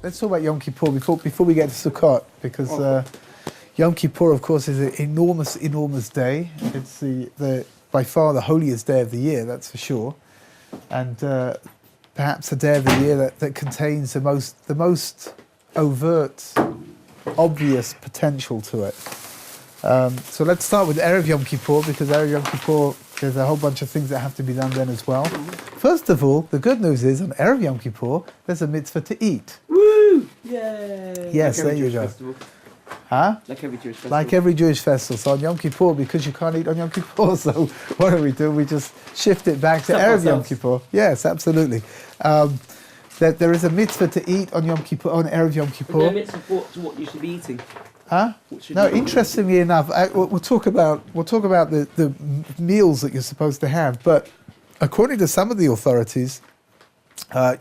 let's talk about Yom Kippur before we get to Sukkot, because Yom Kippur, of course, is an enormous day. It's the by far the holiest day of the year, that's for sure, and perhaps the day of the year that contains the most overt, obvious potential to it. So let's start with Erev Yom Kippur, because Erev Yom Kippur, there's a whole bunch of things that have to be done then as well. First of all, the good news is on Erev Yom Kippur, there's a mitzvah to eat. Woo! Yay! Yes, like there you go. Festival. Huh? Like every Jewish festival. Like every Jewish festival. So on Yom Kippur, because you can't eat on Yom Kippur, so what do? We just shift it back to Erev Yom Kippur. Yes, absolutely. That there is a mitzvah to eat on Yom Kippur, on Erev Yom Kippur. No mitzvah to what you should be eating. Huh? No, interestingly enough, we'll talk about the meals that you're supposed to have. But according to some of the authorities,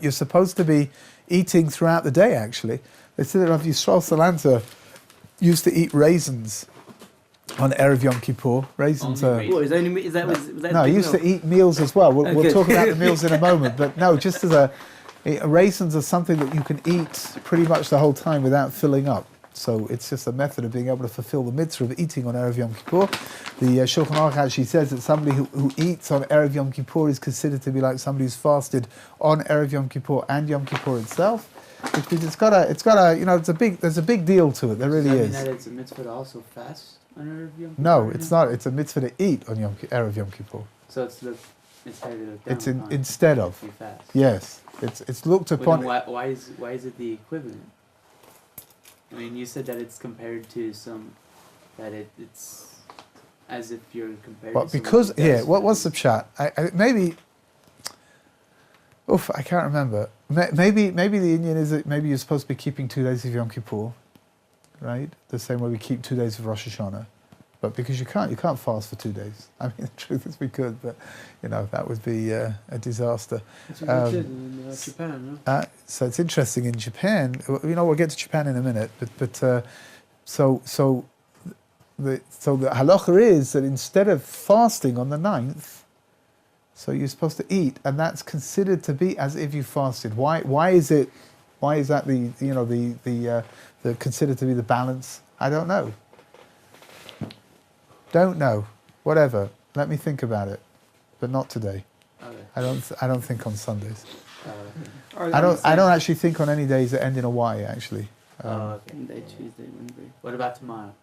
you're supposed to be eating throughout the day. Actually, they said that Rav Yisrael Salanter used to eat raisins on Erev Yom Kippur. Raisins. No, he used to eat meals as well. We'll talk about the meals in a moment. But no, just as raisins are something that you can eat pretty much the whole time without filling up. So it's just a method of being able to fulfill the mitzvah of eating on Erev Yom Kippur. The Shulchan Aruch actually says that somebody who eats on Erev Yom Kippur is considered to be like somebody who's fasted on Erev Yom Kippur and Yom Kippur itself. Because there's a big deal to it. There really is. That it's a mitzvah to also fast on Erev Yom Kippur? No, it's not. It's a mitzvah to eat on Erev Yom Kippur. So it's instead of it's instead of. You fast. Yes, it's looked upon. Why is it the equivalent? I mean, you said that it's compared to it's as if you're compared to. But because what's the pshat? Maybe. I can't remember. Maybe the Indian is that maybe you're supposed to be keeping 2 days of Yom Kippur, right? The same way we keep 2 days of Rosh Hashanah, but because you can't fast for 2 days. I mean, the truth is we could, but that would be a disaster. That's what we did in Japan, no? So it's interesting in Japan. We'll get to Japan in a minute, but so the halacha is that instead of fasting on the 9th. So you're supposed to eat, and that's considered to be as if you fasted. Why is that the considered to be the balance? I don't know. Whatever. Let me think about it, but not today. Okay. I don't think on Sundays. I don't actually think on any days that end in a Y actually. Monday, Tuesday, Wednesday. What about tomorrow?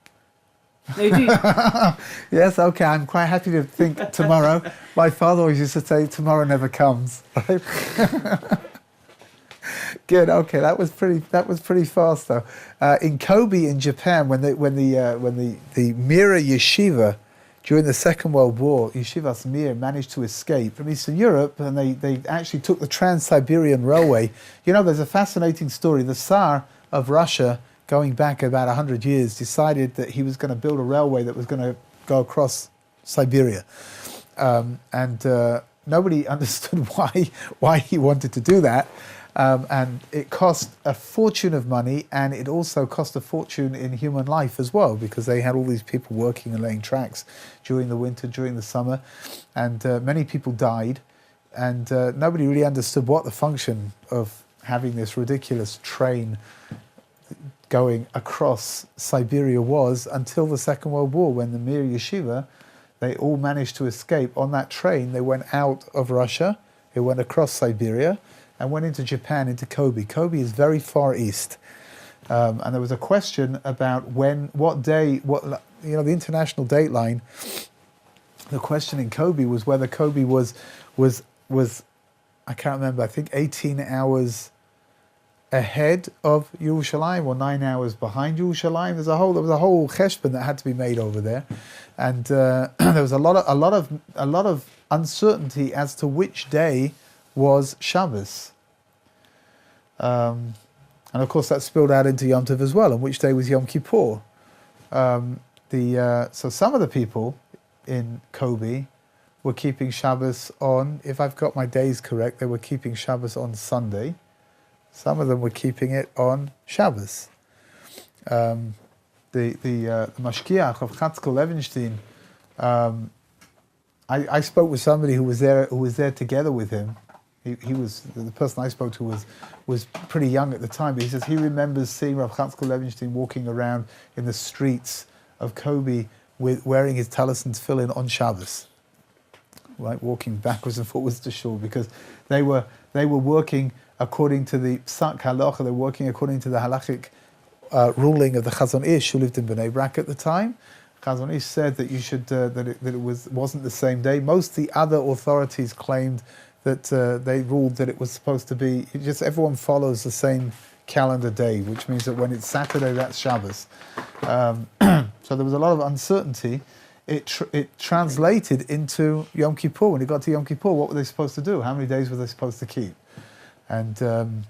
Yes, okay, I'm quite happy to think tomorrow. My father always used to say tomorrow never comes. Right? Good, okay, that was pretty fast though. In Kobe in Japan, when the Mira yeshiva during the Second World War, Yeshivas Mir managed to escape from Eastern Europe, and they actually took the Trans-Siberian Railway. There's a fascinating story. The Tsar of Russia, going back about 100 years, decided that he was going to build a railway that was going to go across Siberia. And nobody understood why he wanted to do that. And it cost a fortune of money, and it also cost a fortune in human life as well, because they had all these people working and laying tracks during the winter, during the summer, and many people died. And nobody really understood what the function of having this ridiculous train going across Siberia was until the Second World War, when the Mir Yeshiva, they all managed to escape on that train. They went out of Russia, they went across Siberia, and went into Japan, into Kobe. Kobe is very far east. And there was a question about what day, the international date line. The question in Kobe was whether Kobe was I can't remember, I think 18 hours ahead of Yerushalayim or 9 hours behind Yerushalayim. There was a whole cheshbon that had to be made over there, and there was a lot of uncertainty as to which day was Shabbos, and of course that spilled out into Yom Tov as well. And which day was Yom Kippur? So some of the people in Kobe were keeping Shabbos on, if I've got my days correct, they were keeping Shabbos on Sunday. Some of them were keeping it on Shabbos. The Mashkiach of Chatzkel Levenstein, I spoke with somebody who was there together with him, he was the person I spoke to was pretty young at the time, but he says he remembers seeing Rav Chatzkel Levenstein walking around in the streets of Kobe wearing his talis and tefillin on Shabbos, right, walking backwards and forwards to shul, because they were working according to the psak halacha. They were working according to the halachic ruling of the Chazon Ish, who lived in Bnei Brak at the time. Chazon Ish said that you should that it wasn't the same day. Most of the other authorities claimed that they ruled that it was supposed to be just everyone follows the same calendar day, which means that when it's Saturday, that's Shabbos. So there was a lot of uncertainty. It translated into Yom Kippur. When it got to Yom Kippur, what were they supposed to do? How many days were they supposed to keep? And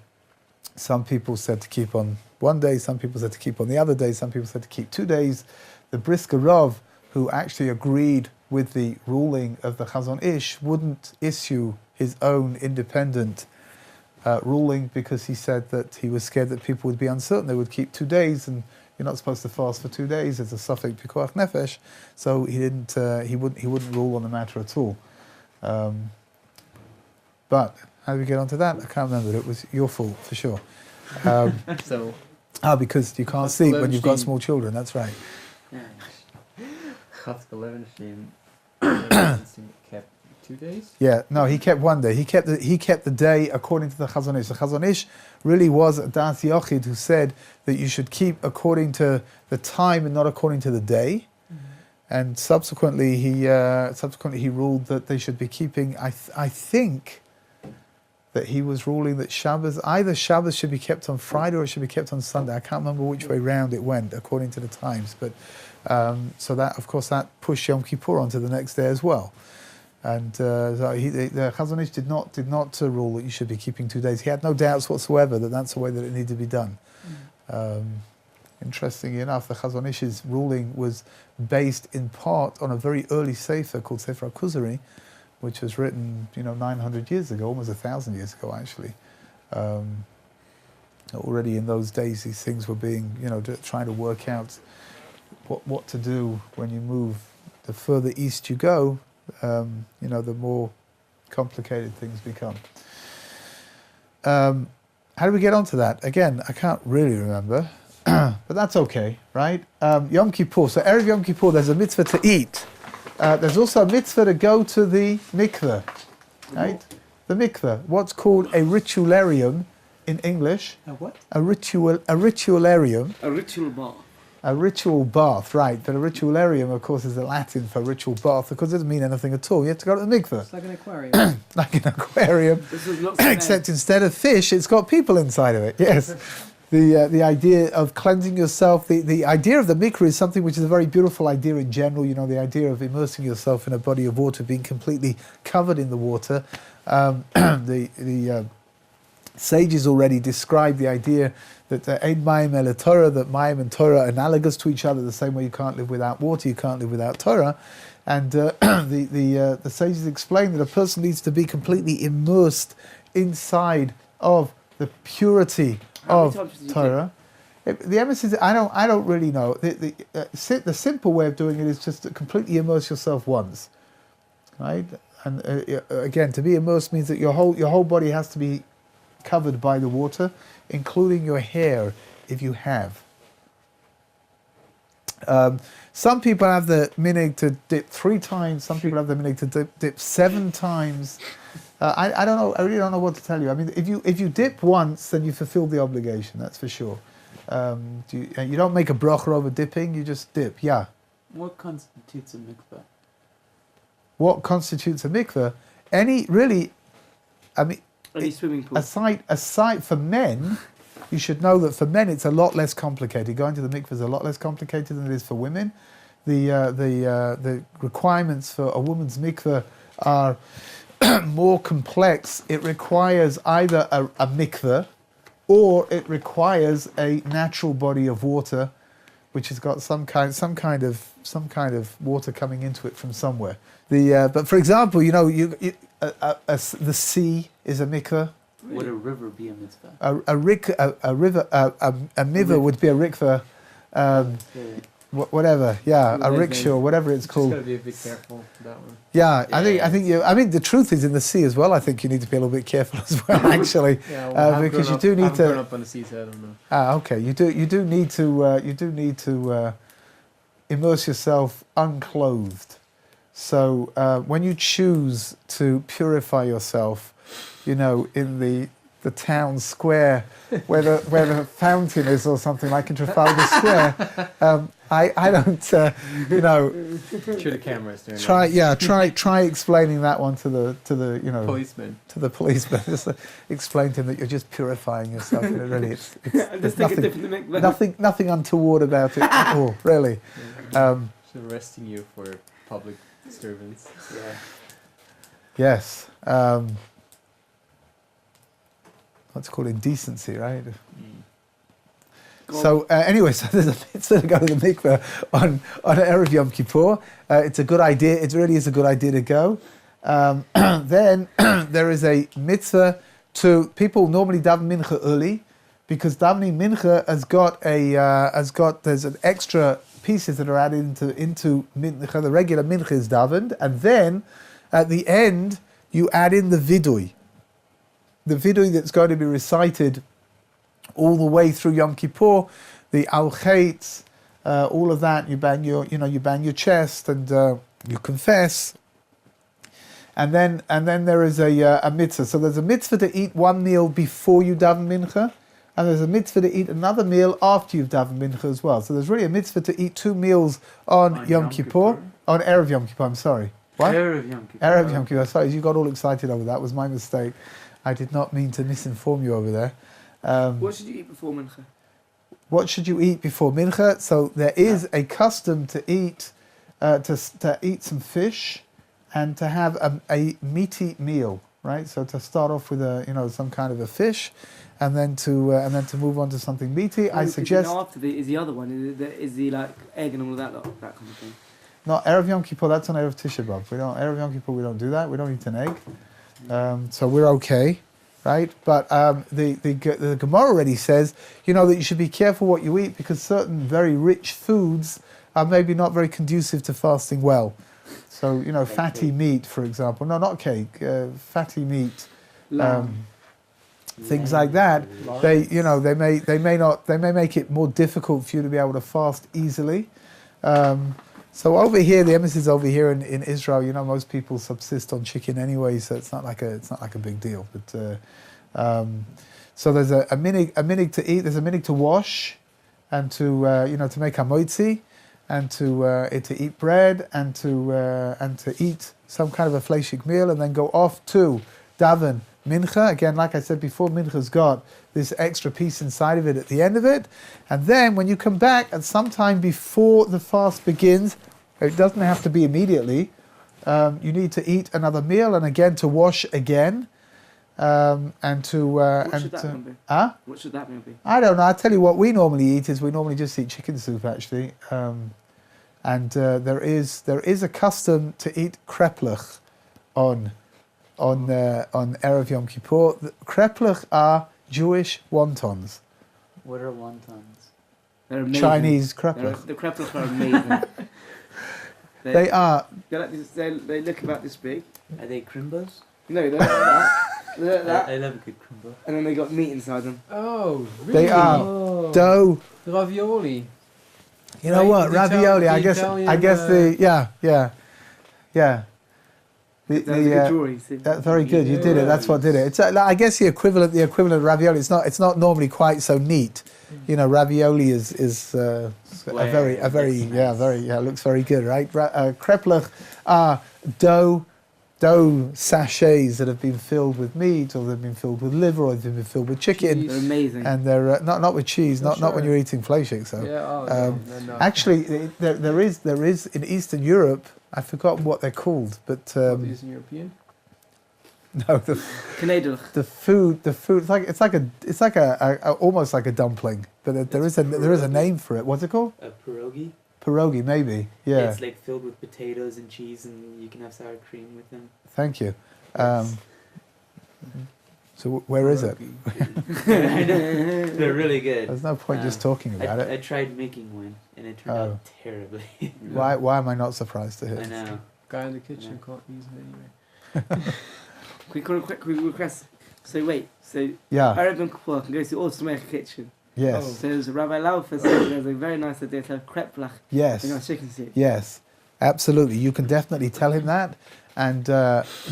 some people said to keep on one day, some people said to keep on the other day, some people said to keep 2 days. The Brisker Rav, who actually agreed with the ruling of the Chazon Ish, wouldn't issue his own independent ruling, because he said that he was scared that people would be uncertain. They would keep 2 days, and you're not supposed to fast for 2 days. It's a suffix pikuach nefesh, so he didn't. He wouldn't rule on the matter at all. But how did we get onto that? I can't remember. It was your fault for sure. Because you can't sleep when you've got small children. That's right. Chatzkel Levenstein kept 2 days? Yeah, no, he kept 1 day. He kept the day according to the Chazon Ish. The Chazon Ish really was a Das Yochid who said that you should keep according to the time and not according to the day. Mm-hmm. And subsequently he ruled that they should be keeping. I think that he was ruling that either Shabbos should be kept on Friday or it should be kept on Sunday. I can't remember which way round it went according to the times, but so that, of course, that pushed Yom Kippur onto the next day as well. And so the Chazon Ish did not rule that you should be keeping 2 days. He had no doubts whatsoever that that's the way that it needed to be done. Interestingly enough, the Chazon Ish's ruling was based in part on a very early sefer called Sefer HaKuzari, which was written, 900 years ago, almost 1,000 years ago, actually. Already in those days, these things were being, trying to work out what to do when you move. The further east you go, the more complicated things become. How do we get onto that? Again, I can't really remember, but that's okay, right? Yom Kippur. So Erev Yom Kippur, there's a mitzvah to eat. There's also a mitzvah to go to the mikveh, right? The mikveh, what's called a ritualarium in English. A what? A ritualarium. A ritual bath. A ritual bath, right? But a ritualarium, of course, is the Latin for ritual bath, because it doesn't mean anything at all. You have to go to the mikveh. It's like an aquarium. Like an aquarium, except instead of fish, it's got people inside of it. Yes. The idea of cleansing yourself, the idea of the mikveh is something which is a very beautiful idea in general. The idea of immersing yourself in a body of water, being completely covered in the water. The sages already described the idea that Ein Mayim Ele Torah, that Mayim and Torah are analogous to each other, the same way you can't live without water, you can't live without Torah. And the sages explain that a person needs to be completely immersed inside of the purity of Torah. The emphasis, I don't really know. The simple way of doing it is just to completely immerse yourself once, right? And again, to be immersed means that your whole body has to be covered by the water, including your hair, if you have. Some people have the minhag to dip 3 times. Some people have the minhag to dip 7 times. I don't know. I really don't know what to tell you. I mean, if you dip once, then you fulfill the obligation. That's for sure. You don't make a bracha over dipping. You just dip. Yeah. What constitutes a mikveh? What constitutes a mikveh? Any swimming pool. Aside for men, you should know that for men it's a lot less complicated. Going to the mikveh is a lot less complicated than it is for women. The requirements for a woman's mikveh are more complex. It requires either a mikveh, or it requires a natural body of water, which has got some kind of water coming into it from somewhere. But for example, the sea is a mikveh. Would a river be a mitzvah? A mitzvah would be a rikveh. whatever. Yeah, a Amazing. rickshaw, whatever it's Just called. gotta be a bit careful with that one. Yeah, I Yeah, think you. I mean, the truth is in the sea as well. I think you need to be a little bit careful as well, actually. Yeah, well, I've because grown you up, do need I've to- grown up on the sea, so I don't know. Okay. You do need to immerse yourself unclothed. So when you choose to purify yourself, in the town square where the fountain is or something like in Trafalgar Square, I don't Sure, the camera's doing try explaining that one to the policeman. to the policeman. Just explain to him that you're just purifying yourself. Really, it's Just take a dip in the mikveh. nothing untoward about it at all. Really. Just arresting you for public disturbance. Yeah. Yes. What's called indecency, right? So anyway, so there's a mitzvah to go to the mikveh on Erev Yom Kippur. It's a good idea. It really is a good idea to go. Then there is a mitzvah to people normally daven mincha early, because davening mincha there's an extra pieces that are added into mincha. The regular mincha is davened, and then at the end you add in the vidui. The vidui that's going to be recited all the way through Yom Kippur, the al chaitz, all of that. You bang your chest and you confess, and then there is a mitzvah. So there's a mitzvah to eat one meal before you daven mincha, and there's a mitzvah to eat another meal after you've daven mincha as well. So there's really a mitzvah to eat two meals on Yom Kippur, on Erev Yom Kippur. I'm sorry. What? Erev Yom Kippur. Erev Yom Kippur. Sorry, you got all excited over that. Was my mistake. I did not mean to misinform you over there. What should you eat before mincha? What should you eat before mincha? So there is a custom to eat to eat some fish and to have a meaty meal, right? So to start off with some kind of a fish, and then to move on to something meaty. I suggest After is the other one? Is the like egg and all of that that kind of thing? not Erev Yom Kippur. That's on Erev Tisha B'av. Erev Yom Kippur. We don't do that. We don't eat an egg. So we're okay, right? But the Gemara already says, that you should be careful what you eat, because certain very rich foods are maybe not very conducive to fasting well. So fatty meat, for example. No, not cake. Fatty meat. Things like that. They may make it more difficult for you to be able to fast easily. So over here, the emphasis over here in Israel, most people subsist on chicken anyway, so it's not like a big deal. But so there's a minig to eat. There's a minig to wash, and to make hamotzi, and to eat bread, and to eat some kind of a fleishik meal, and then go off to daven mincha. Again, like I said before, mincha's got this extra piece inside of it at the end of it. And then when you come back at some time before the fast begins, it doesn't have to be immediately, you need to eat another meal, and again to wash again, and to... What should that meal be? Huh? What should that meal be? I don't know. I'll tell you what we normally eat is we normally just eat chicken soup, actually. And there is a custom to eat kreplach on Erev Yom Kippur. The kreplach are Jewish wontons. What are wontons? They're amazing. Chinese kreplach. The kreplach are amazing. They are. They're like this, they look about this big. Are they crimbos? No, they're like that. They're like that. I love a good crimbo. And then they got meat inside them. Oh, really? They are Oh. dough. Ravioli. You know Right, what? the Ravioli. I Italian, guess the yeah. That was a good drawing. See? That's very good. You did it. That's what did it. It's I guess the equivalent of ravioli. It's not normally quite so neat. Ravioli is a very looks very good, right? Kreplach are dough sachets that have been filled with meat, or they've been filled with liver, or they've been filled with chicken. They're amazing. And they're not with cheese, not when Sure. you're eating fleishik. So Yeah. No. actually, there is in Eastern Europe. I've forgotten what they're called, but Eastern European. no, the food. It's like a almost like a dumpling, but there is a name for it. What's it called? A pierogi? Pierogi, maybe. Yeah. It's like filled with potatoes and cheese, and you can have sour cream with them. Thank you. So where is it? They're really good. There's no point just talking about I it. tried making one, and and it turned out terribly. Why am I not surprised to hear? I know. Guy in the kitchen can't use it anyway. Quick request. So wait, Yeah. Arab Yom Kippur can go to all to make a kitchen. Yes. Oh. So there's Rabbi Lauffer said there's a very nice idea to have crepe lach Yes. in our chicken soup. Yes. Absolutely. You can definitely tell him that. And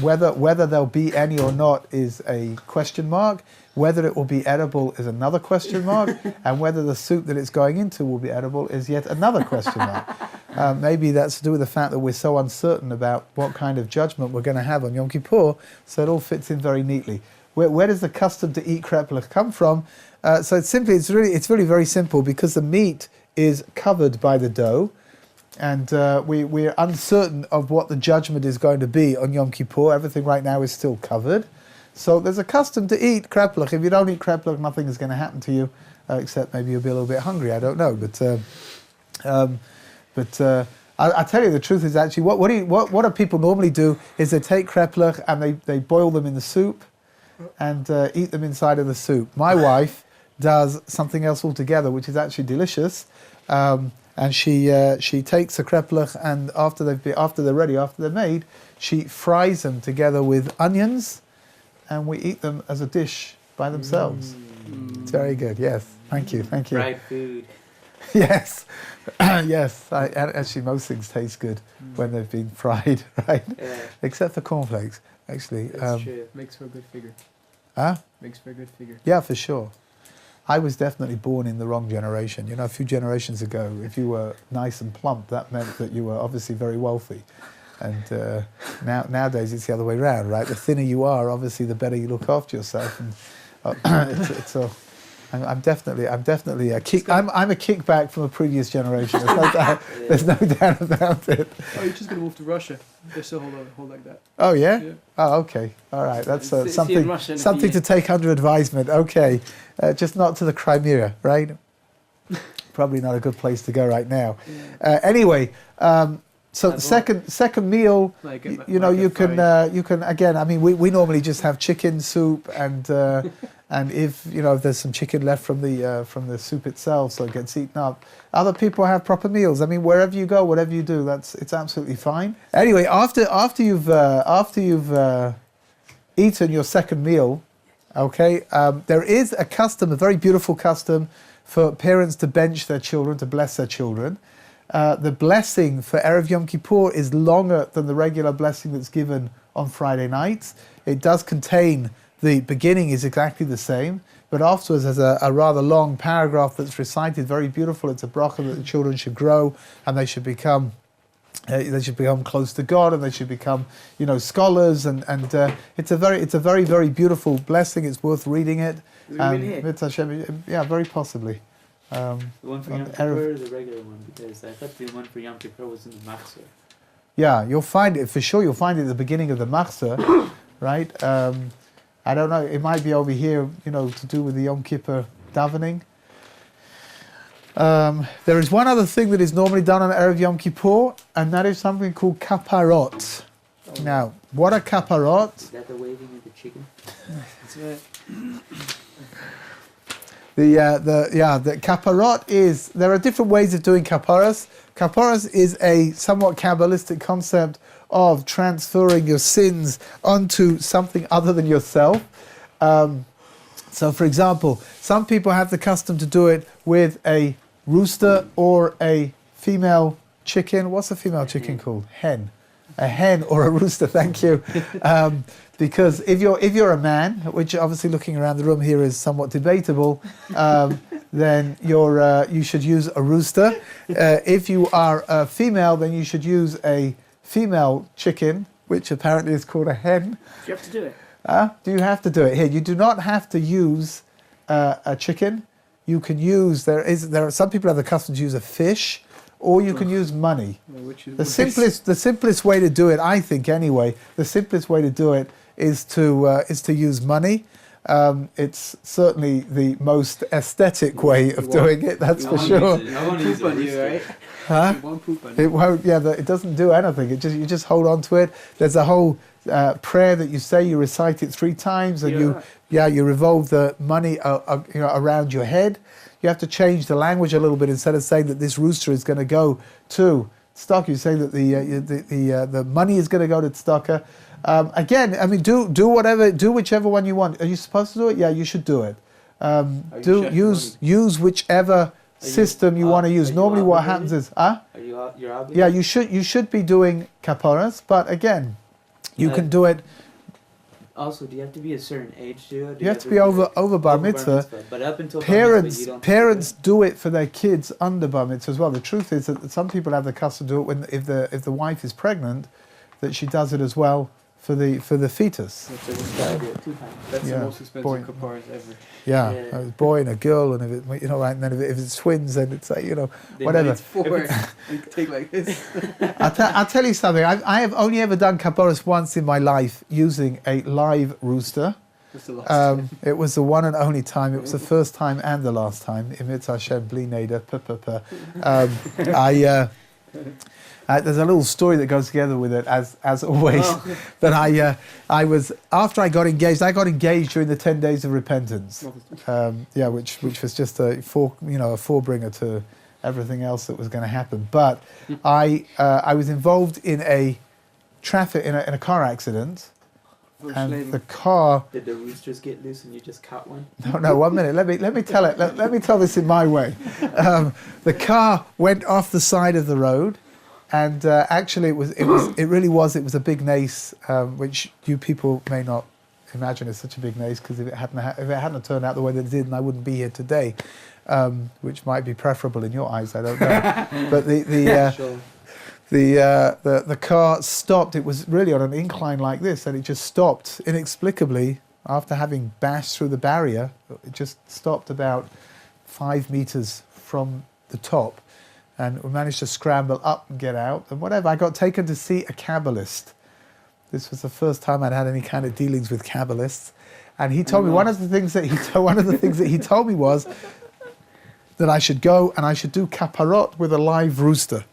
whether there'll be any or not is a question mark. Whether it will be edible is another question mark. And whether the soup that it's going into will be edible is yet another question mark. Maybe that's to do with the fact that we're so uncertain about what kind of judgment we're going to have on Yom Kippur, so it all fits in very neatly. Where does the custom to eat kreplach come from? So it's really very simple, because the meat is covered by the dough, and we're uncertain of what the judgment is going to be on Yom Kippur. Everything right now is still covered. So there's a custom to eat kreplach. If you don't eat kreplach, nothing is going to happen to you, except maybe you'll be a little bit hungry. I don't know, but I tell you, the truth is actually what do people normally do is they take kreplach and they boil them in the soup and eat them inside of the soup. My wife does something else altogether, which is actually delicious. And she takes the kreplach, and after they're made, she fries them together with onions, and we eat them as a dish by themselves. It's very good. Yes, thank you. Fried food. Yes, yes. Actually, most things taste good when they've been fried, right? Yeah. Except for cornflakes, actually. That's true. Makes for a good figure. Huh? Makes for a good figure. Yeah, for sure. I was definitely born in the wrong generation. You know, a few generations ago, if you were nice and plump, that meant that you were obviously very wealthy. And nowadays it's the other way around, right? The thinner you are, obviously, the better you look after yourself. And I'm definitely a kickback from a previous generation. There's no doubt about it. Oh, you're just gonna move to Russia. They still hold like that. Oh yeah? Yeah. Oh okay. All right. That's See you in something Russia in a few something to years. take under advisement. Okay, just not to the Crimea, right? Probably not a good place to go right now. Anyway. So the second meal, Like you can again. I mean, we normally just have chicken soup, and if there's some chicken left from the soup itself, so it gets eaten up. Other people have proper meals. I mean, wherever you go, whatever you do, it's absolutely fine. Anyway, after you've eaten your second meal, okay, there is a custom, a very beautiful custom, for parents to bench their children, to bless their children. The blessing for Erev Yom Kippur is longer than the regular blessing that's given on Friday nights. It does contain, the beginning is exactly the same, but afterwards there's a rather long paragraph that's recited, very beautiful. It's a bracha that the children should grow, and they should become close to God, and they should become scholars, and it's a very, very beautiful blessing. It's worth reading it. Is it really here? Mitzvah Hashem, yeah, very possibly. The one for on Yom Kippur Erev. or the regular one? Because I thought the one for Yom Kippur was in the Machzor. Yeah, you'll find it for sure. You'll find it at the beginning of the Machzor, right? I don't know. It might be over here, to do with the Yom Kippur davening. There is one other thing that is normally done on Erev Yom Kippur, and that is something called kaparot. Now, what are kaparot? Is that the waving of the chicken? That's it. The kaparot is, there are different ways of doing kaparas. Kaparas is a somewhat Kabbalistic concept of transferring your sins onto something other than yourself. So for example, some people have the custom to do it with a rooster or a female chicken. What's a female chicken called? Hen. A hen or a rooster, thank you. Because if you're a man, which obviously looking around the room here is somewhat debatable, then you should use a rooster. If you are a female, then you should use a female chicken, which apparently is called a hen. Do you have to do it? Do you have to do it? Here, you do not have to use a chicken. You can use, there are some people have the custom to use a fish, or you can use money. The simplest way to do it, I think anyway, the simplest way to do it is to use money. It's certainly the most aesthetic way of doing it, that's for sure. I won't use Poop on it. you, right? Huh? It won't poop on you. It won't. Yeah, it doesn't do anything. You just hold on to it. There's a whole prayer that you say. You recite it 3 times, and you revolve the money around your head. you have to change the language a little bit. Instead of saying that this rooster is going to go to tzedakah, you say that the money is going to go to tzedakah. Again, I mean, do whichever one you want. Are you supposed to do it? Yeah, you should do it. Use whichever system you want to use. Normally, what happens is, Are you're obligated? yeah, you should be doing kaparas, but again, you can do it. Also, do you have to be a certain age to do it? You have to be over bar mitzvah. But up until bar mitzvah, you don't Parents do it for their kids under bar mitzvah as well. The truth is that some people have the custom to do it if the wife is pregnant, that she does it as well for the fetus. So just gotta do it 2 times. That's Yeah. the most expensive Boy. kaparas ever. Yeah, Yeah. a boy and a girl, and if it, right, and then if it's twins, then it's like, Then whatever. It's 4. You take like this. I'll tell you something. I have only ever done kaparas once in my life using a live rooster. That's the last. It was the one and only time. It was the first time and the last time. Imit Hashem bli neder. There's a little story that goes together with it, as always. That I was after I got engaged during the 10 days of repentance. Which was just a forebringer to everything else that was going to happen. But I was involved in a car accident, and the car. Did the roosters get loose and you just caught one? No, 1 minute. Let me tell it. Let me tell this in my way. The car went off the side of the road. And actually, it was a big nace, which you people may not imagine is such a big nace, because if it hadn't turned out the way that it did, then I wouldn't be here today, which might be preferable in your eyes. I don't know. But the car stopped. It was really on an incline like this, and it just stopped inexplicably after having bashed through the barrier. It just stopped about 5 meters from the top. And we managed to scramble up and get out and whatever. I got taken to see a Kabbalist. This was the first time I'd had any kind of dealings with Kabbalists, and he told me one of the things that he told me was that I should go and I should do kaparot with a live rooster.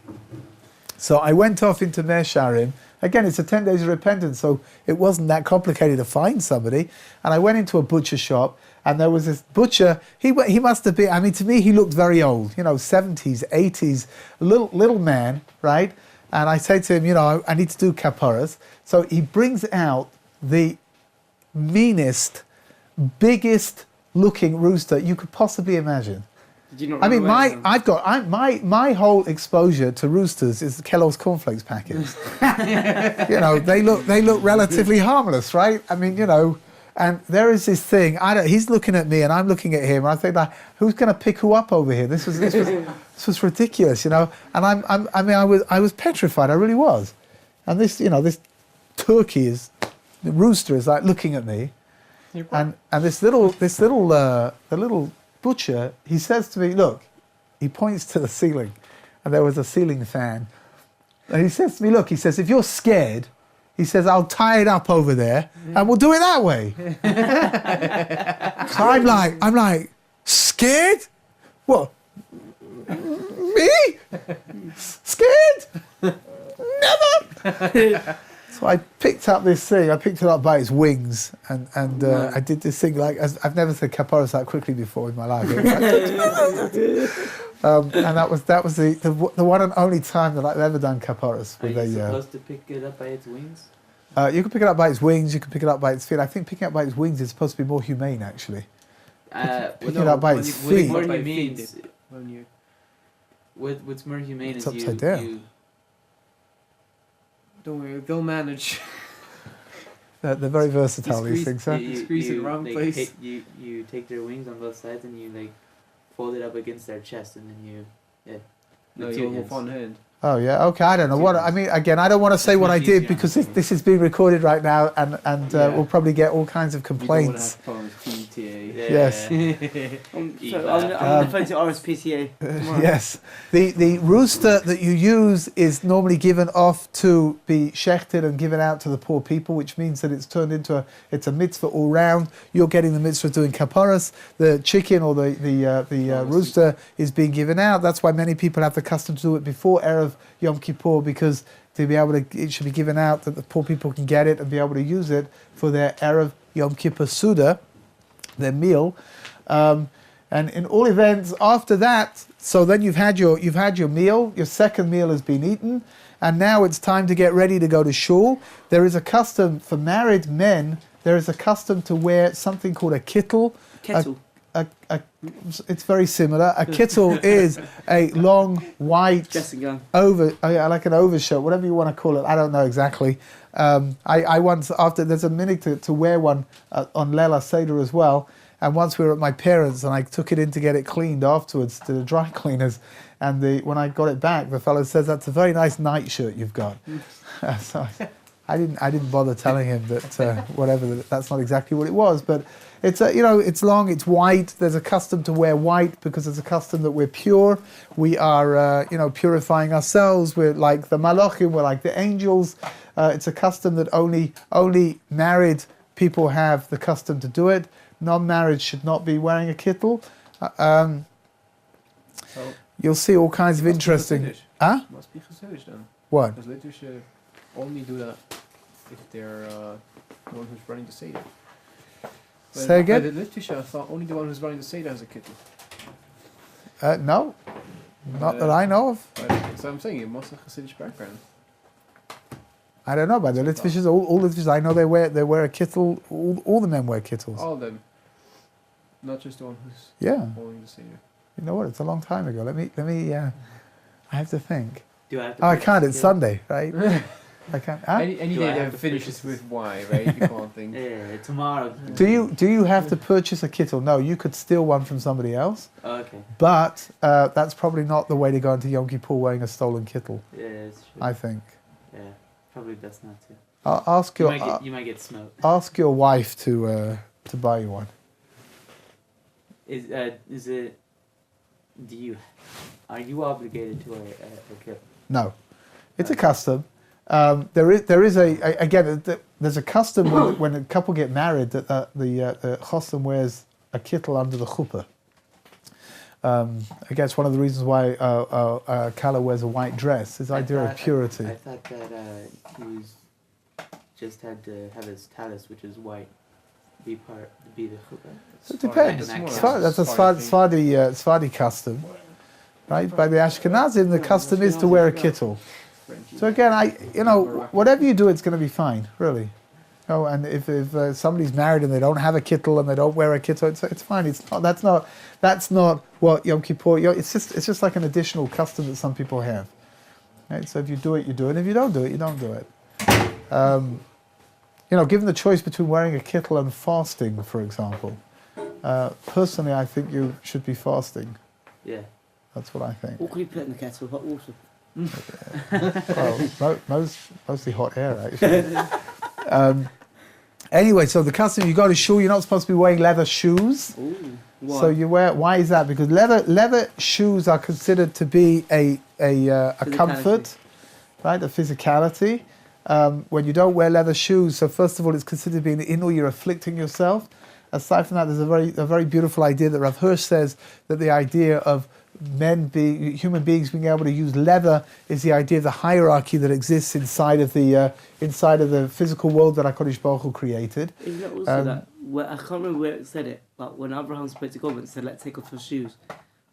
So I went off into Mea Shearim. Again, it's a 10 days of repentance, so it wasn't that complicated to find somebody. And I went into a butcher shop. And there was this butcher. He must have been. I mean, to me, he looked very old. 70s, 80s, little man, right? And I say to him, I need to do kaparas. So he brings out the meanest, biggest looking rooster you could possibly imagine. Did you not I mean, run my whole exposure to roosters is Kellogg's cornflakes packets. They look relatively harmless, right? I mean, And there is this thing. He's looking at me, and I'm looking at him. And I think, who's going to pick who up over here? This was ridiculous, And I was petrified. I really was. And this turkey the rooster is like looking at me, and this little butcher. He says to me, "Look," he points to the ceiling, and there was a ceiling fan. And he says to me, "Look," he says, "if you're scared." He says, "I'll tie it up over there, and we'll do it that way." So I'm like, scared? What? Me? Scared? Never. So I picked up this thing. I picked it up by its wings, and I did this thing I've never said kaparas that quickly before in my life. And that was the one and only time that I've ever done kaparas. Are you supposed to pick it up by its wings? You can pick it up by its wings. You can pick it up by its feet. I think picking it up by its wings is supposed to be more humane, actually. Picking it up by its feet. More humane. What's more humane It's is upside down. Don't worry, they'll manage. They're very versatile, these things, huh? You squeeze it in the wrong place. You take their wings on both sides and you fold it up against their chest, and then No, with you two will hands. one hand. Oh yeah, okay. I don't know what I mean. Again, I don't want to say what I did because this is being recorded right now, and we'll probably get all kinds of complaints. You don't want to have PTA. Yes. I'm on the phone to RSPCA tomorrow. Yes. The rooster that you use is normally given off to be shechted and given out to the poor people, which means that it's turned into it's a mitzvah all round. You're getting the mitzvah of doing kaparas. The chicken or the rooster is being given out. That's why many people have the custom to do it before Erev Yom Kippur, because to be able to, it should be given out that the poor people can get it and be able to use it for their Erev Yom Kippur Suda, their meal. And in all events, after that, so then you've had your meal, your second meal has been eaten, and now it's time to get ready to go to shul. There is a custom for married men. There is a custom to wear something called a kittel. Kettle. It's very similar. A kittel is a long white Dressing gown. like an overshirt, whatever you want to call it. I don't know exactly. I once, after there's a minute to wear one on Leila Seder as well. And once we were at my parents, and I took it in to get it cleaned afterwards to the dry cleaners. And when I got it back, the fellow says, "That's a very nice nightshirt you've got." So I didn't bother telling him that that's not exactly what it was. But it's it's long, it's white. There's a custom to wear white because it's a custom that we're pure. We are purifying ourselves. We're like the malachim. We're like the angels. It's a custom that only married people have the custom to do it. Non-married should not be wearing a kittel. You'll see all kinds of interesting. Huh? Must be Chassidish then. What? Because Litvish only do that if they're the one who's running the Seder. Say again? The Litvish, I thought only the one who's running the Seder has a kittel. No, not that I know of. So I'm saying it must have Chassidish background. I don't know, but the Litvishes, all Litvishes I know, they wear a kittel. All the men wear kittels. All of them. Not just the one who's holding the Seder. You know what? It's a long time ago. Let me. I have to think. Do I have to I can't. It's Sunday, right? I can't. Huh? Any day that finishes with Y, right? You can't think. Yeah, tomorrow. Do you have to purchase a kittel? No, you could steal one from somebody else. Oh, okay. But that's probably not the way to go into Yom Kippur wearing a stolen kittel. Yeah, it's true. I think. Yeah, probably best not to. Ask your. You might get smoked. Ask your wife to buy you one. Is it? Are you obligated to a kittel? No, it's a custom. There is there's a custom when a couple get married that the chosam wears a kittel under the chuppah. I guess one of the reasons why Kala wears a white dress is the idea of purity. I thought that he just had to have his talis, which is white, be the chuppah. It depends. That's a Sfadi custom, right? By the Ashkenazim, the custom is to wear a kittel. So again, whatever you do, it's going to be fine, really. And if somebody's married and they don't have a kittel and they don't wear a kittel, it's fine. That's not what Yom Kippur. It's just like an additional custom that some people have. Right? So if you do it, you do it. If you don't do it, you don't do it. Given the choice between wearing a kittel and fasting, for example, personally, I think you should be fasting. Yeah. That's what I think. What can you put in the kettle? Hot water. Well, mostly hot air, actually. Anyway, so the custom, you go to shul, you're not supposed to be wearing leather shoes. Ooh, why? So why is that? Because leather shoes are considered to be a comfort, right? A physicality. When you don't wear leather shoes, so first of all, it's considered being in or you're afflicting yourself. Aside from that, there's a very beautiful idea that Rav Hirsch says that the idea of human beings being able to use leather is the idea of the hierarchy that exists inside of the physical world that HaKadosh Baruch Hu created. Isn't it also that? I can't remember where it said it, but when Abraham spoke to God, it said, "Let's take off your shoes."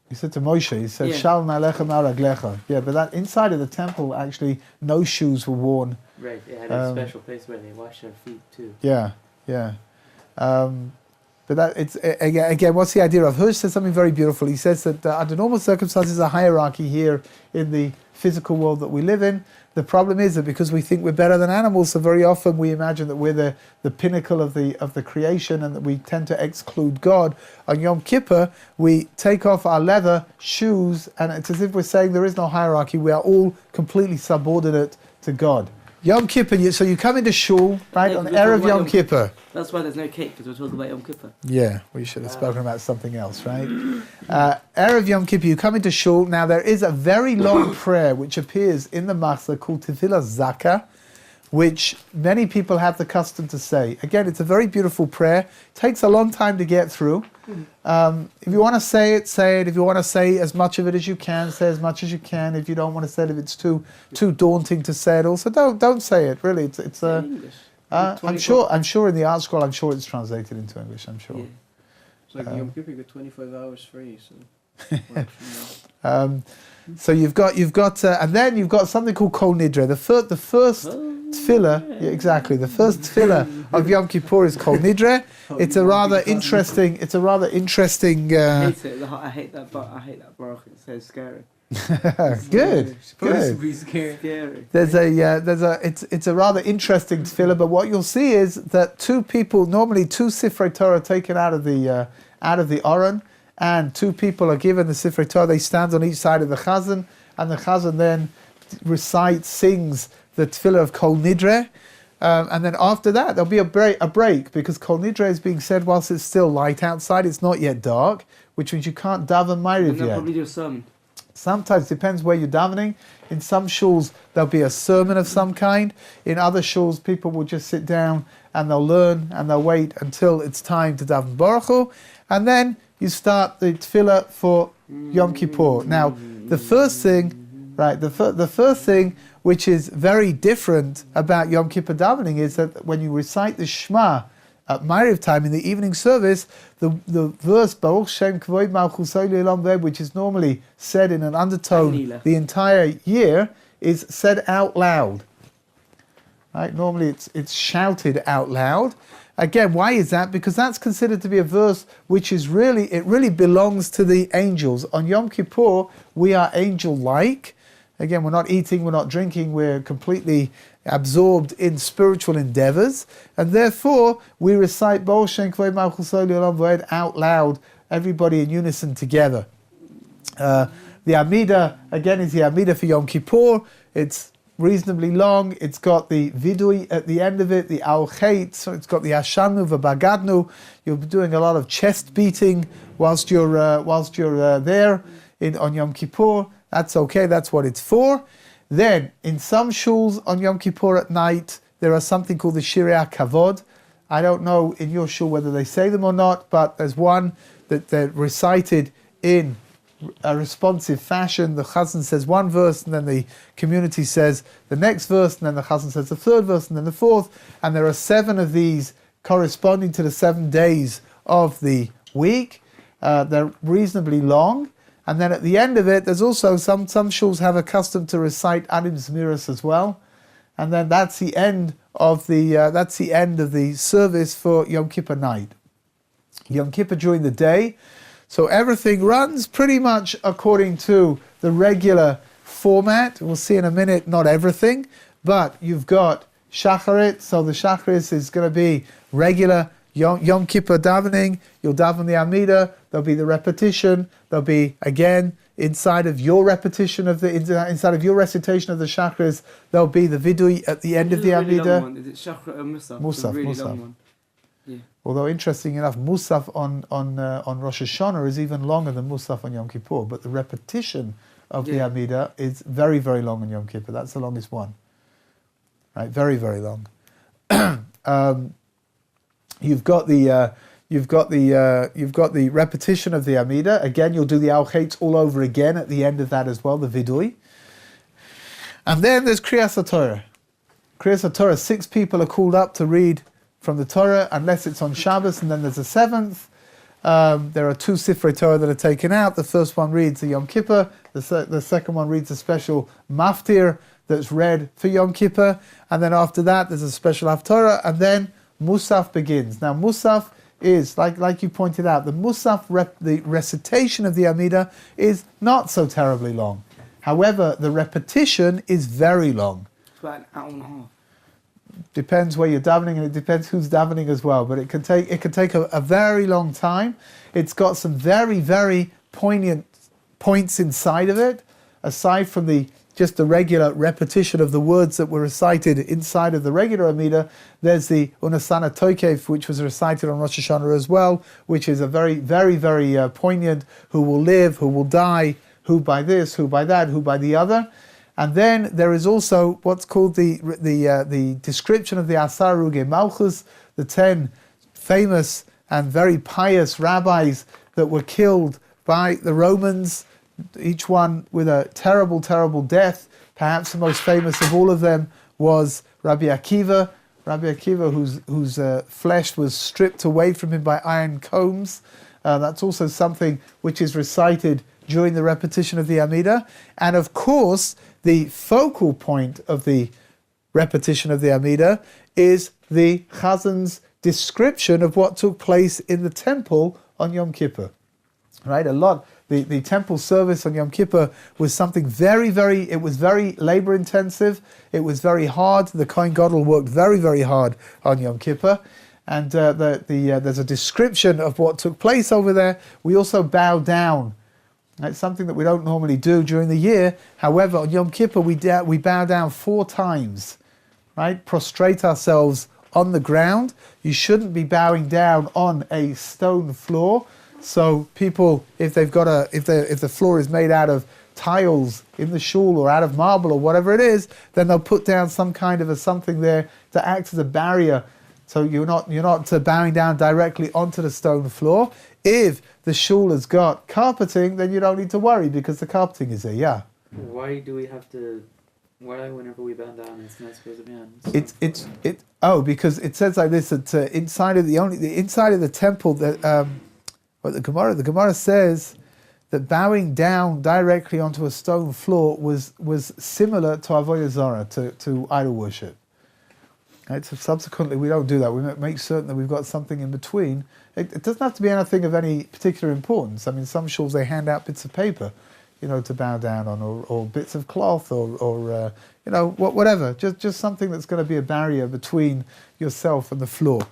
He said to Moshe, he said, "Shal na'alecha ma'raglecha." Yeah, but that inside of the temple, actually, no shoes were worn. Right, it had a special place where they wash their feet too. Yeah. But that it's again. What's the idea of? Hirsch says something very beautiful. He says that under normal circumstances, a hierarchy here in the physical world that we live in. The problem is that because we think we're better than animals, so very often we imagine that we're the pinnacle of the creation, and that we tend to exclude God. On Yom Kippur, we take off our leather shoes, and it's as if we're saying there is no hierarchy. We are all completely subordinate to God. Yom Kippur, so you come into shul, right, on Erev Yom Kippur. That's why there's no cake, because we're talking about Yom Kippur. Yeah, we should have spoken about something else, right? Erev Yom Kippur, you come into shul. Now, there is a very long prayer which appears in the Machzor called Tefillah Zaka, which many people have the custom to say. Again, it's a very beautiful prayer. It takes a long time to get through. If you want to say it, say it. If you want to say as much of it as you can, say as much as you can. If you don't want to say it, if it's too daunting to say it, also don't say it. Really, it's English. I'm sure in the art scroll, I'm sure it's translated into English. I'm sure. It's like Yom Kippur, you get 25 hours free, so works for me. So you've got, and then you've got something called Kol Nidre. The first tefillah, yeah, exactly. The first tefillah of Yom Kippur is Kol Nidre. It's a rather interesting. I hate it. I hate that baruch. It's so scary. Good. Supposed to be scary. Scary. It's a rather interesting tefillah. But what you'll see is that normally two Sifrei Torah are taken out of the Aron, and two people are given the Sifrei Torah. They stand on each side of the Chazan, and the Chazan then sings the tefillah of Kol Nidre. And then after that, there'll be a break because Kol Nidre is being said whilst it's still light outside. It's not yet dark, which means you can't daven Ma'ariv And they'll yet. probably do a sermon. Sometimes depends where you're davening. In some shuls there'll be a sermon of some kind. In other shuls people will just sit down and they'll learn and they'll wait until it's time to daven Baruch Hu, and then you start the tefillah for Yom Kippur. Now the first thing, right? The first thing which is very different about Yom Kippur davening is that when you recite the Shema at Ma'ariv time in the evening service, the verse Baruch Shem Kvoid Malchusay Le'olam V'ed, which is normally said in an undertone Nikla. the entire year, is said out loud. Right? Normally it's shouted out loud. Again, why is that? Because that's considered to be a verse which is really belongs to the angels. On Yom Kippur, we are angel-like. Again, we're not eating, we're not drinking, we're completely absorbed in spiritual endeavors, and therefore we recite Baruch Shem Kvoid Malchusay Le'olam V'ed out loud, everybody in unison together. The Amidah, again, is the Amidah for Yom Kippur. It's reasonably long. It's got the vidui at the end of it, the Auchet, so it's got the Ashanu V'Bagadnu. You'll be doing a lot of chest beating whilst you're there on Yom Kippur. That's okay, that's what it's for. Then, in some shuls on Yom Kippur at night, there are something called the Shirei HaKavod. I don't know in your shul whether they say them or not, but there's one that they're recited in a responsive fashion. The Chazan says one verse, and then the community says the next verse, and then the Chazan says the third verse, and then the fourth. And there are 7 of these corresponding to the 7 days of the week. They're reasonably long. And then at the end of it, there's also some shuls have a custom to recite Adim Zmiris as well, and then that's the end of the service for Yom Kippur night. Yom Kippur during the day, so everything runs pretty much according to the regular format. We'll see in a minute, not everything, but you've got Shacharit, so the Shacharit is going to be regular Yom Kippur davening. You'll daven the Amidah. There'll be the repetition. There'll be, again, inside of your repetition inside of your recitation of the Shacharis, there'll be the vidui at the end of the Amidah. Is it Shachar or Musaf? Musaf, Really Musaf. long one. Yeah. Although interesting enough, Musaf on Rosh Hashanah is even longer than Musaf on Yom Kippur, but the repetition of the Amidah is very, very long on Yom Kippur. That's the longest one. Right, very, very long. You've got the repetition of the Amidah. Again, you'll do the Auchet all over again at the end of that as well, the Vidui. And then there's Kriyas HaTorah. Kriyas HaTorah, 6 people are called up to read from the Torah, unless it's on Shabbos, and then there's a 7th. There are 2 Sifrei Torah that are taken out. The first one reads the Yom Kippur. The second one reads a special Maftir that's read for Yom Kippur. And then after that, there's a special Haftorah, and then Musaf begins. Now, Musaf is, like you pointed out, the Musaf, the recitation of the Amidah is not so terribly long. However, the repetition is very long. It's about an hour and a half. Depends where you're davening, and it depends who's davening as well. But it can take a very long time. It's got some very, very poignant points inside of it, aside from just the regular repetition of the words that were recited inside of the regular Amidah. There's the Unasana Tokev, which was recited on Rosh Hashanah as well, which is a very, very, very poignant, who will live, who will die, who by this, who by that, who by the other. And then there is also what's called the description of the Asar Ruge Malchus, the 10 famous and very pious rabbis that were killed by the Romans, each one with a terrible, terrible death. Perhaps the most famous of all of them was Rabbi Akiva. Rabbi Akiva, whose flesh was stripped away from him by iron combs. That's also something which is recited during the repetition of the Amidah. And of course, the focal point of the repetition of the Amidah is the Chazan's description of what took place in the temple on Yom Kippur. Right, the temple service on Yom Kippur was something it was very labor intensive, it was very hard. The Kohen Gadol worked very, very hard on Yom Kippur. And there's a description of what took place over there. We also bow down. It's something that we don't normally do during the year. However, on Yom Kippur, we bow down 4 times, right? Prostrate ourselves on the ground. You shouldn't be bowing down on a stone floor. So people, if the floor is made out of tiles in the shul or out of marble or whatever it is, then they'll put down some kind of something there to act as a barrier. So you're not bowing down directly onto the stone floor. If the shul has got carpeting, then you don't need to worry because the carpeting is there. Yeah. Why do we have to? Why whenever we bow down, it's not supposed to be on? Because it says like this that inside of the temple that. But the Gemara says that bowing down directly onto a stone floor was similar to Avodah Zarah, to idol worship. Right? So subsequently, we don't do that. We make certain that we've got something in between. It doesn't have to be anything of any particular importance. I mean, some shuls they hand out bits of paper, to bow down on, or bits of cloth, or whatever. Just something that's going to be a barrier between yourself and the floor.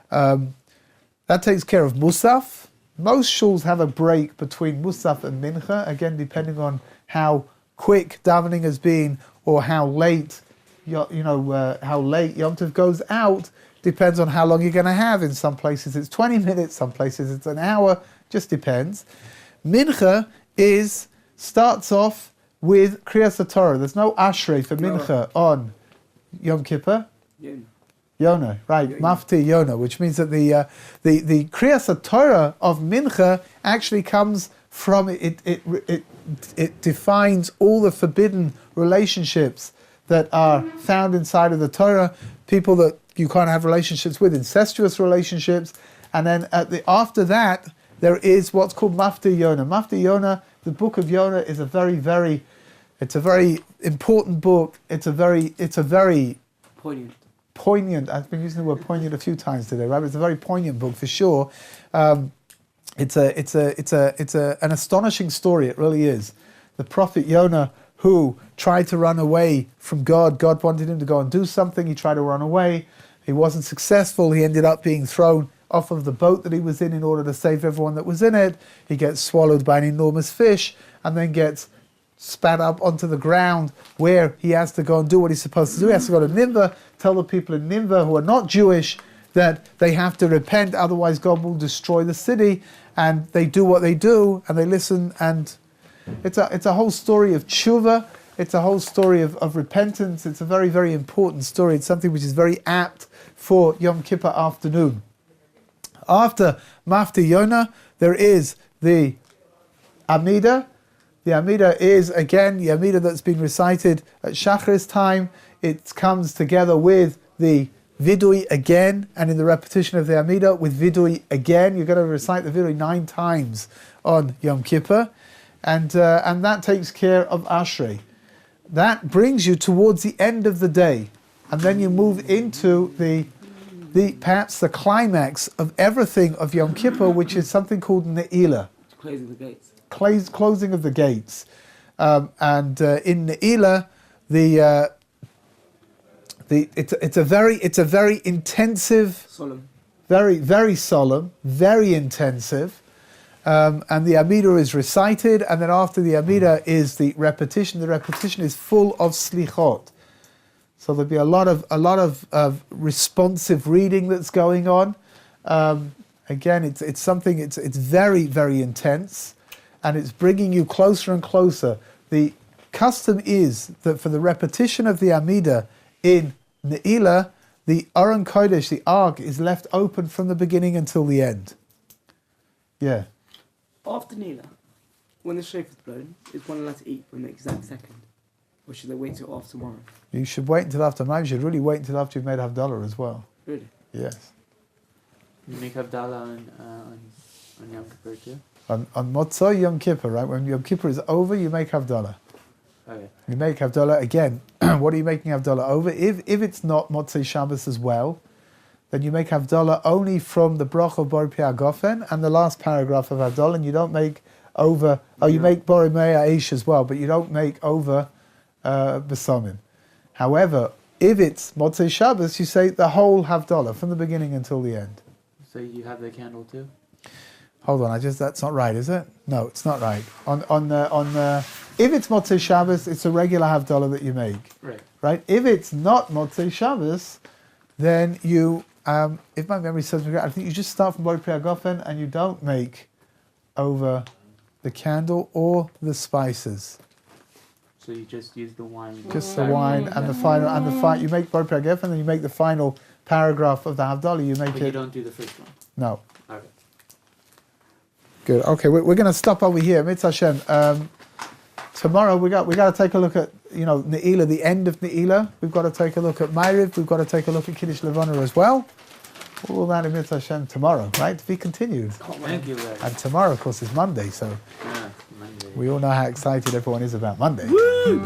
That takes care of Musaf. Most shuls have a break between Musaf and Mincha, again depending on how quick davening has been or how late Yom Tov goes out. Depends on how long you're going to have. In some places it's 20 minutes, some places it's an hour. Just depends. Mincha starts off with Kriyas Torah. There's no Ashrei for Mincha on Yom Kippur. Yonah, right? Mafti Yonah, which means that the Kriyas Torah of Mincha actually comes from it defines all the forbidden relationships that are found inside of the Torah. People that you can't have relationships with, incestuous relationships, and then after that there is what's called Mafti Yonah. Mafti Yonah, the Book of Jana, is a very important book. It's a very poignant. I've been using the word poignant a few times today, right? It's a very poignant book for sure. It's an astonishing story. It really is. The prophet Yonah, who tried to run away from God. God wanted him to go and do something. He tried to run away. He wasn't successful. He ended up being thrown off of the boat that he was in order to save everyone that was in it. He gets swallowed by an enormous fish and then gets spat up onto the ground where he has to go and do what he's supposed to do. He has to go to Nineveh, tell the people in Nineveh who are not Jewish that they have to repent, otherwise God will destroy the city. And they do what they do, and they listen, and it's a whole story of tshuva. It's a whole story of repentance. It's a very, very important story. It's something which is very apt for Yom Kippur afternoon. After Mafti Yonah, there is the Amidah. The Amidah is, again, the Amidah that's been recited at Shacharis time. It comes together with the Vidui again, and in the repetition of the Amidah with Vidui again. You're going to recite the Vidui 9 times on Yom Kippur, and that takes care of Ashrei. That brings you towards the end of the day, and then you move into the perhaps the climax of everything of Yom Kippur, which is something called Ne'ilah. Closing the gates. Closing of the gates, and in Ne'ilah, it's a very intensive, Solemn. very, very solemn, very intensive, and the Amidah is recited, and then after the Amidah is the repetition. The repetition is full of slichot, so there'll be a lot of responsive reading that's going on. Again, it's something. It's very, very intense, and it's bringing you closer and closer. The custom is that for the repetition of the Amidah in Ne'ilah, the Aron Kodesh, the Ark, is left open from the beginning until the end. Yeah. After Ne'ilah, when the shofar is blown, is one allowed to eat from the exact second? Or should they wait till after tomorrow? You should wait until after tomorrow. You should really wait until after you've made Havdalah as well. Really? Yes. You make Havdalah On Yom Kippur too? On Motzei Yom Kippur, right? When Yom Kippur is over, you make Havdalah. Okay. You make Havdalah again. What are you making Havdalah over? If it's not Motzei Shabbos as well, then you make Havdalah only from the Brach of Bor Pia Gofen and the last paragraph of Havdalah, and you don't make over. Oh, you make Bor Mea Aish as well, but you don't make over Besomim. However, if it's Motzei Shabbos, you say the whole Havdalah from the beginning until the end. So you have the candle too? Hold on, that's not right, is it? No, it's not right. If it's Motzei Shabbos, it's a regular Havdalah that you make. Right. Right? If it's not Motzei Shabbos, then you, if my memory serves me right, I think you just start from Bor Pia Gofen and you don't make over the candle or the spices. So you just use the wine. Just the wine and the final, you make Bor Pia Gofen and then you make the final paragraph of the Havdalah. You make But it. you don't do the first one. No. Okay. Good. Okay, we're going to stop over here. Mitzvah Hashem. Tomorrow we got to take a look at Ne'ilah, the end of Ne'ilah. We've got to take a look at Ma'ariv. We've got to take a look at Kiddush Levana as well. All that in Mitzvah Hashem tomorrow, right? To be continued. Thank you, Larry. And tomorrow, of course, is Monday, so Yeah, Monday. we all know how excited everyone is about Monday. Woo!